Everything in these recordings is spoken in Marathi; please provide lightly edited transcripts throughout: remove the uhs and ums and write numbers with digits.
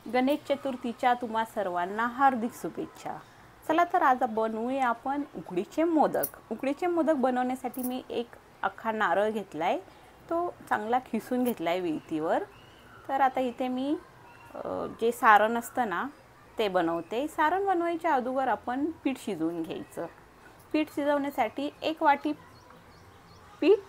गणेश चतुर्थीच्या तुम्हा सर्वांना हार्दिक शुभेच्छा। चला तर आज बनवूया आपण उकडीचे मोदक। उकडीचे मोदक बनवण्यासाठी मी एक अख्खा नारळ घेतलाय, तो चांगला खिसून घेतलाय विळतीवर। तर आता इथे मी जे सारण असतं ना ते बनवते। सारण बनवायच्या अगोदर आपण पीठ शिजवून घ्यायचं। पीठ शिजवण्यासाठी 1 वाटी पीठ,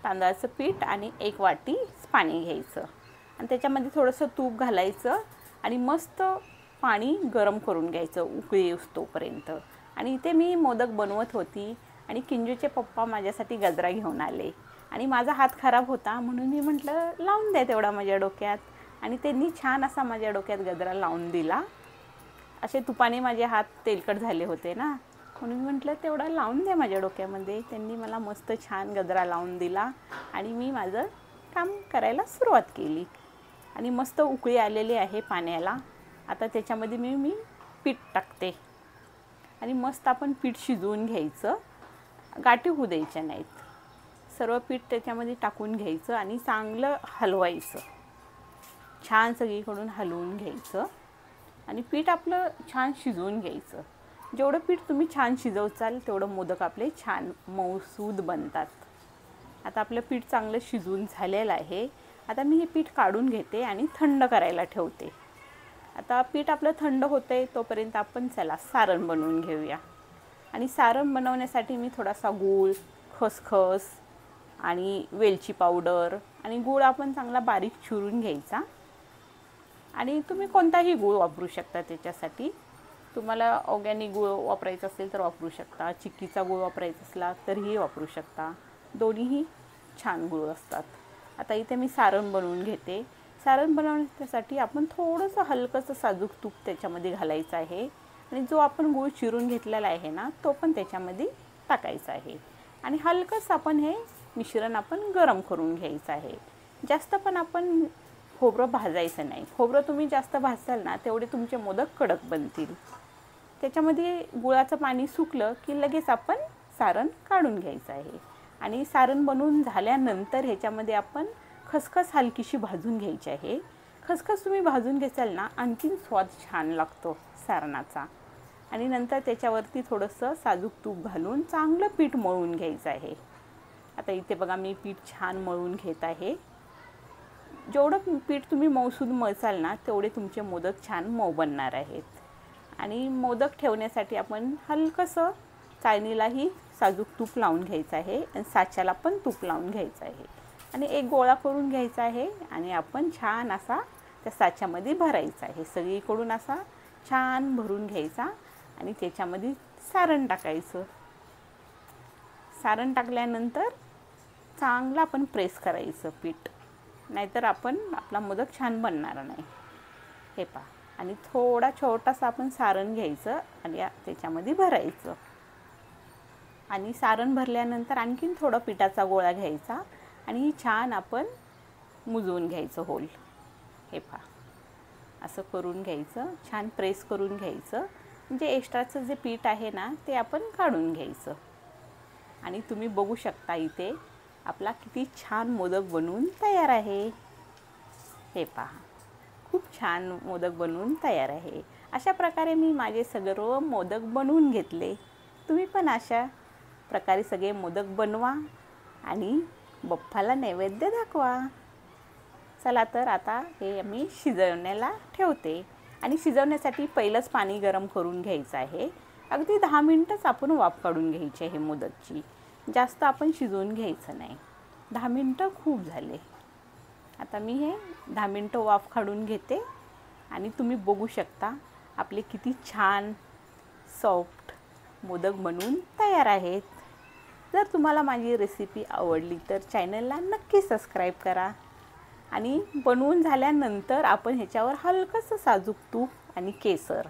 तांदळाचं पीठ आणि 1 वाटी पाणी घ्यायचं आणि त्याच्यामध्ये थोडंसं तूप घालायचं आणि मस्त पाणी गरम करून घ्यायचं उकळी येऊस्तोपर्यंत। आणि इथे मी मोदक बनवत होती आणि किंजूचे पप्पा माझ्यासाठी गजरा घेऊन आले आणि माझा हात खराब होता म्हणून मी म्हटलं लावून द्या तेवढा माझ्या डोक्यात, आणि त्यांनी छान असा माझ्या डोक्यात गजरा लावून दिला। असे तुपाने माझे हात तेलकट झाले होते ना, म्हणून म्हटलं तेवढा लावून द्या माझ्या डोक्यामध्ये। त्यांनी मला मस्त छान गजरा लावून दिला आणि मी माझं काम करायला सुरुवात केली आणि मस्त उकळी आलेली आहे पाण्याला। आता त्याच्यामध्ये मी पीठ टाकते आणि मस्त आपण पीठ शिजवून घ्यायचं, गाठी होऊ द्यायच्या नाहीत। सर्व पीठ त्याच्यामध्ये टाकून घ्यायचं आणि चांगलं हलवायचं, छान सगळीकडून हलवून घ्यायचं आणि पीठ आपलं छान शिजवून घ्यायचं। जेवढं पीठ तुम्ही छान शिजवचाल तेवढं मोदक आपले छान मऊसूद बनतात। आता आपलं पीठ चांगलं शिजवून झालेलं आहे। आता मी हे पीठ काढून घेते आणि थंड करायला ठेवते। आता पीठ आपलं थंड होतंय तोपर्यंत आपण चला सारण बनवून घेऊया। आणि सारण बनवण्यासाठी मी थोडासा गूळ, खसखस आणि वेलची पावडर आणि गूळ आपण चांगला बारीक चिरून घ्यायचा। आणि तुम्ही कोणताही गूळ वापरू शकता त्याच्यासाठी। तुम्हाला ऑर्गॅनिक गूळ वापरायचा असेल तर वापरू शकता, चिक्कीचा गूळ वापरायचा असला तरीही वापरू शकता, दोन्हीही छान गूळ असतात। आता इथे मी सारण बनवून घेते। सारण बनवण्यासाठी आपण थोडंसं हलकंसं साजूक तूप त्याच्यामध्ये घालायचं आहे आणि जो आपण गूळ चिरून घेतलेला आहे ना तो पण त्याच्यामध्ये टाकायचा आहे आणि हलकंसं आपण हे मिश्रण आपण गरम करून घ्यायचं आहे। जास्त पण आपण खोबरं भाजायचं नाही। खोबरं तुम्ही जास्त भाजसाल ना तेवढे तुमचे मोदक कडक बनतील। त्याच्यामध्ये गुळाचं पाणी सुकलं की लगेच आपण सारण काढून घ्यायचं आहे आणि सारण बनवून झाल्यानंतर ह्याच्यामध्ये आपण खसखस हलकीशी भाजून घ्यायची आहे। खसखस तुम्ही भाजून घेसाल ना आणखीन स्वाद छान लागतो सारणाचा। आणि नंतर त्याच्यावरती थोडंसं साजूक तूप घालून चांगलं पीठ मळून घ्यायचं आहे। आता इथे बघा मी पीठ छान मळून घेत आहे। जेवढं पीठ तुम्ही मऊसूद मळसाल ना तेवढे तुमचे मोदक छान मऊ बनणार आहेत। आणि मोदक ठेवण्यासाठी आपण हलकंसं चाळणीलाही साजूक तूप लावून घ्यायचं आहे आणि साच्याला पण तूप लावून घ्यायचं आहे आणि एक गोळा करून घ्यायचा आहे आणि आपण छान असा त्या साच्यामध्ये भरायचा आहे। सगळीकडून असा छान भरून घ्यायचा आणि त्याच्यामध्ये सारण टाकायचं। सारण टाकल्यानंतर चांगलं आपण प्रेस करायचं पीठ, नाहीतर आपला मोदक छान बनणार नाही। हे पहा, आणि थोडा छोटासा आपण सारण घ्यायचं आणि त्याच्यामध्ये भरायचं आणि सारण भरल्यानंतर आणखीन थोडा पिठाचा गोळा घ्यायचा आणि छान आपण मुजवून घ्यायचं होल। हे पहा, असं करून घ्यायचं, छान प्रेस करून घ्यायचं, म्हणजे एक्स्ट्राचं जे पीठ आहे ना ते आपण काढून घ्यायचं। आणि तुम्ही बघू शकता इथे आपला किती छान मोदक बनवून तयार आहे। हे पहा, खूप छान मोदक बनवून तयार आहे। अशा प्रकारे मी माझे सर्व मोदक बनवून घेतले। तुम्ही पण अशा प्रकारे सगळे मोदक बनवा आणि बाप्पाला नैवेद्य दाखवा। चला तर आता हे मी शिजवण्याला ठेवते आणि शिजवण्यासाठी पहिलंच पाणी गरम करून घ्यायचं आहे। अगदी 10 मिनिटच आपण वाफ काढून घ्यायची आहे मोदकची, जास्त आपण शिजवून घ्यायचं नाही। 10 मिनिटं खूप झाले। आता मी हे 10 मिनिटं वाफ काढून घेते आणि तुम्ही बघू शकता आपले किती छान सॉफ्ट मोदक बनवून तयार आहेत। जर तुम्हाला माझी रेसिपी आवडली तर चॅनलला नक्की सबस्क्राईब करा आणि बनवून झाल्यानंतर आपण ह्याच्यावर हलकंसं साजूक तूप आणि केसर